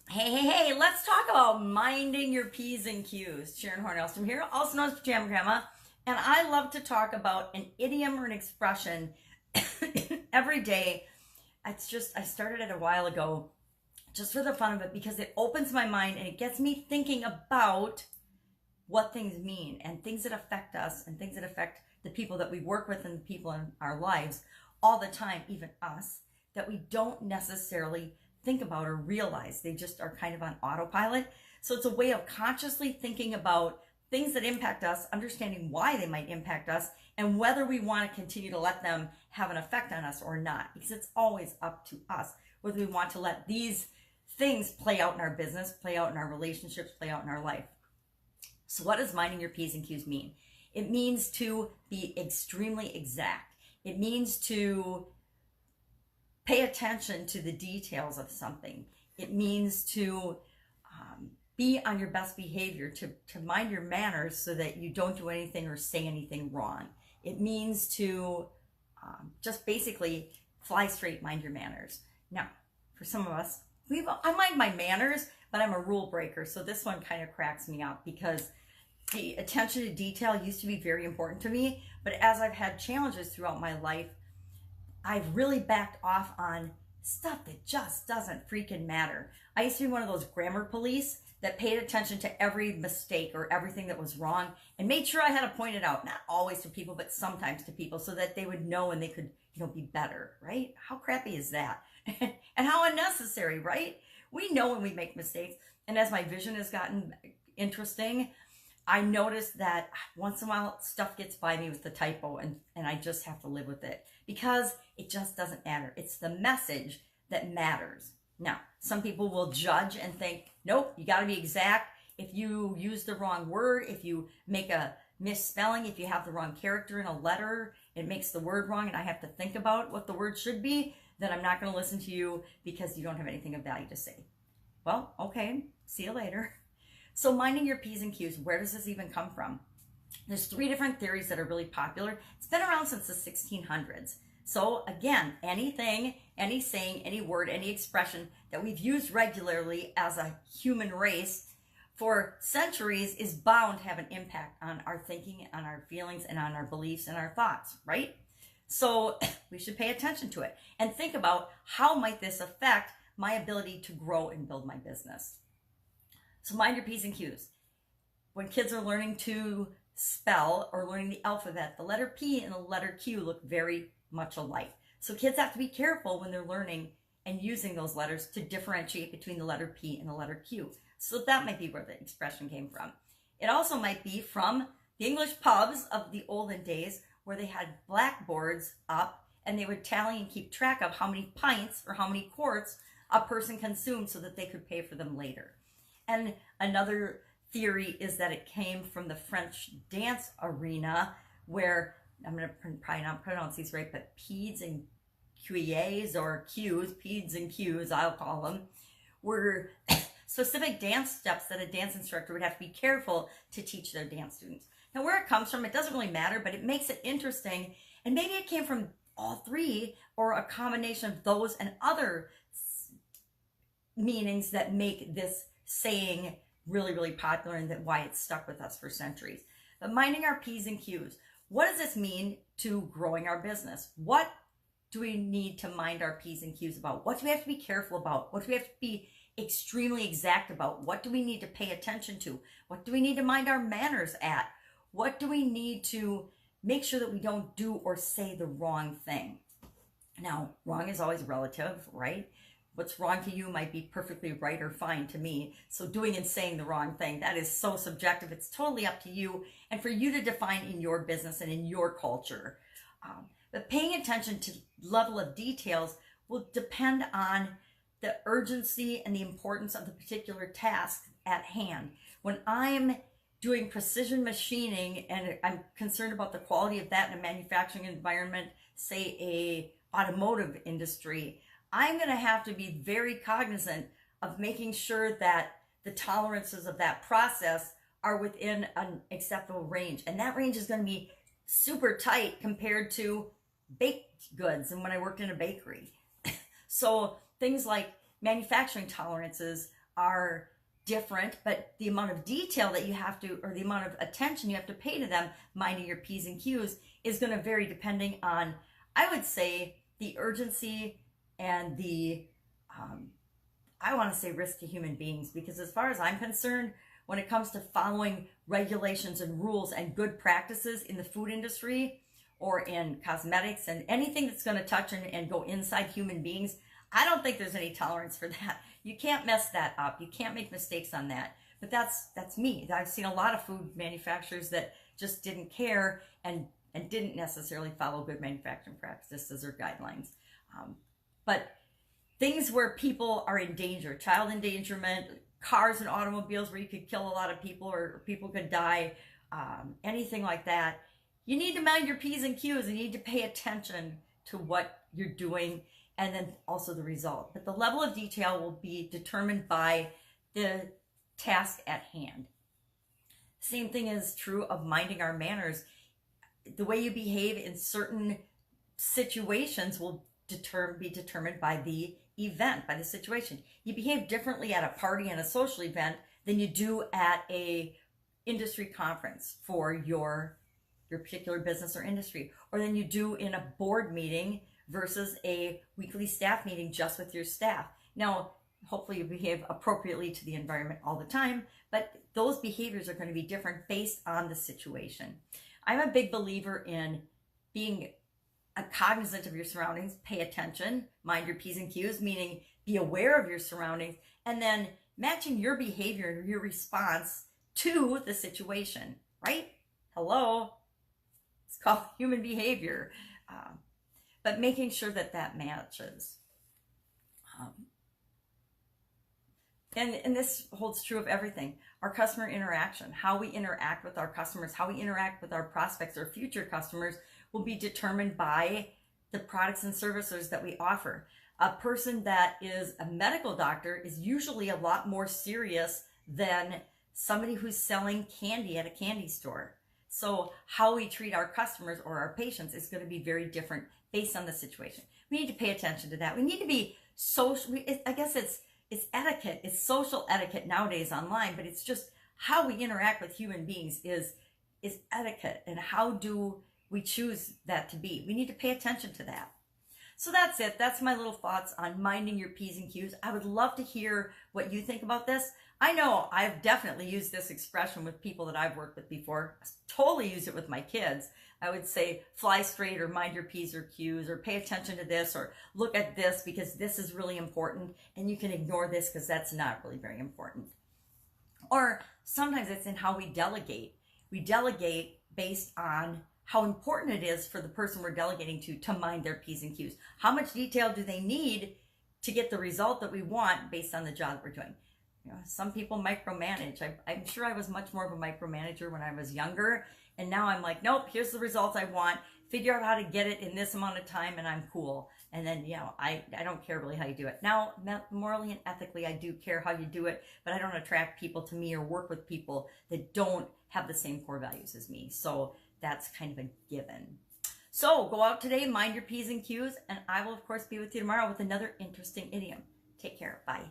Hey, let's talk about minding your P's and Q's. Sharon Horne-Ellstrom here, also known as Pajama Grandma. And I love to talk about an idiom or an expression every day. I started it a while ago just for the fun of it because it opens my mind and it gets me thinking about what things mean and things that affect us and things that affect the people that we work with and the people in our lives all the time, even us, that we don't necessarily think about or realize. They just are kind of on autopilot. So it's a way of consciously thinking about things that impact us, understanding why they might impact us, and whether we want to continue to let them have an effect on us or not, because it's always up to us whether we want to let these things play out in our business, play out in our relationships, play out in our life. So what does minding your P's and Q's mean? It means to be extremely exact. It means to pay attention to the details of something. It means to be on your best behavior, to mind your manners so that you don't do anything or say anything wrong. It means to just basically fly straight, mind your manners. Now, for some of us, I mind my manners, but I'm a rule breaker. So this one kind of cracks me up because the attention to detail used to be very important to me. But as I've had challenges throughout my life, I've really backed off on stuff that just doesn't freaking matter. I used to be one of those grammar police that paid attention to every mistake or everything that was wrong and made sure I had to point it out, not always to people, but sometimes to people so that they would know and they could, be better, right? How crappy is that? And how unnecessary, right? We know when we make mistakes. And as my vision has gotten interesting, I noticed that once in a while stuff gets by me with the typo and I just have to live with it because it just doesn't matter. It's the message that matters. Now, some people will judge and think, nope, you got to be exact. If you use the wrong word, if you make a misspelling, if you have the wrong character in a letter, it makes the word wrong and I have to think about what the word should be, then I'm not going to listen to you because you don't have anything of value to say. Well, okay, see you later. So minding your P's and Q's, where does this even come from? There's 3 different theories that are really popular. It's been around since the 1600s. So again, anything, any saying, any word, any expression that we've used regularly as a human race for centuries is bound to have an impact on our thinking, on our feelings, and on our beliefs and our thoughts, right? So we should pay attention to it and think about how might this affect my ability to grow and build my business. So mind your P's and Q's. When kids are learning to spell or learning the alphabet, the letter P and the letter Q look very much alike. So kids have to be careful when they're learning and using those letters to differentiate between the letter P and the letter Q. So that might be where the expression came from. It also might be from the English pubs of the olden days where they had blackboards up and they would tally and keep track of how many pints or how many quarts a person consumed so that they could pay for them later. And another theory is that it came from the French dance arena where, I'm going to probably not pronounce these right, but peds and cuillers or cues, peds and cues, I'll call them, were specific dance steps that a dance instructor would have to be careful to teach their dance students. Now, where it comes from, it doesn't really matter, but it makes it interesting. And maybe it came from all 3 or a combination of those and other meanings that make this saying really, really popular and that why it's stuck with us for centuries. But minding our P's and Q's, what does this mean to growing our business? What do we need to mind our P's and Q's about? What do we have to be careful about? What do we have to be extremely exact about? What do we need to pay attention to? What do we need to mind our manners at? What do we need to make sure that we don't do or say the wrong thing? Now, wrong is always relative, right? What's wrong to you might be perfectly right or fine to me. So doing and saying the wrong thing, that is so subjective. It's totally up to you and for you to define in your business and in your culture. But paying attention to level of details will depend on the urgency and the importance of the particular task at hand. When I'm doing precision machining and I'm concerned about the quality of that in a manufacturing environment, say a automotive industry, I'm going to have to be very cognizant of making sure that the tolerances of that process are within an acceptable range. And that range is going to be super tight compared to baked goods and when I worked in a bakery. So things like manufacturing tolerances are different, but the amount of detail that you have to, or the amount of attention you have to pay to them, minding your P's and Q's, is going to vary depending on, I would say, the urgency and the, I want to say, risk to human beings. Because as far as I'm concerned, when it comes to following regulations and rules and good practices in the food industry or in cosmetics and anything that's going to touch and go inside human beings, I don't think there's any tolerance for that. You can't mess that up. You can't make mistakes on that. But that's me. I've seen a lot of food manufacturers that just didn't care and didn't necessarily follow good manufacturing practices or guidelines. But things where people are in danger, child endangerment, cars and automobiles where you could kill a lot of people or people could die, anything like that, you need to mind your P's and Q's and you need to pay attention to what you're doing and then also the result. But the level of detail will be determined by the task at hand. Same thing is true of minding our manners. The way you behave in certain situations will be determined by the event, by the situation. You behave differently at a party and a social event than you do at a industry conference for your particular business or industry, or than you do in a board meeting versus a weekly staff meeting just with your staff. Now, hopefully you behave appropriately to the environment all the time, but those behaviors are going to be different based on the situation. I'm a big believer in being cognizant of your surroundings, pay attention, mind your P's and Q's, meaning be aware of your surroundings, and then matching your behavior, your response to the situation, right? Hello? It's called human behavior. But making sure that that matches. And this holds true of everything. Our customer interaction, how we interact with our customers, how we interact with our prospects or future customers will be determined by the products and services that we offer. A person that is a medical doctor is usually a lot more serious than somebody who's selling candy at a candy store. So how we treat our customers or our patients is going to be very different based on the situation. We need to pay attention to that. We need to be social. I guess it's etiquette. It's social etiquette nowadays online, but it's just how we interact with human beings is etiquette. And how do we choose that to be? We need to pay attention to that. So that's it. That's my little thoughts on minding your P's and Q's. I would love to hear what you think about this. I know I've definitely used this expression with people that I've worked with before. I totally use it with my kids. I would say fly straight or mind your P's or Q's or pay attention to this or look at this because this is really important and you can ignore this because that's not really very important. Or sometimes it's in how we delegate. We delegate based on how important it is for the person we're delegating to mind their P's and Q's. How much detail do they need to get the result that we want based on the job that we're doing? You know, some people micromanage. I'm sure I was much more of a micromanager when I was younger. And now I'm like, nope, here's the results I want. Figure out how to get it in this amount of time and I'm cool. And then, you know, I don't care really how you do it. Now, morally and ethically, I do care how you do it, but I don't attract people to me or work with people that don't have the same core values as me. So that's kind of a given. So go out today, mind your P's and Q's, and I will, of course, be with you tomorrow with another interesting idiom. Take care. Bye.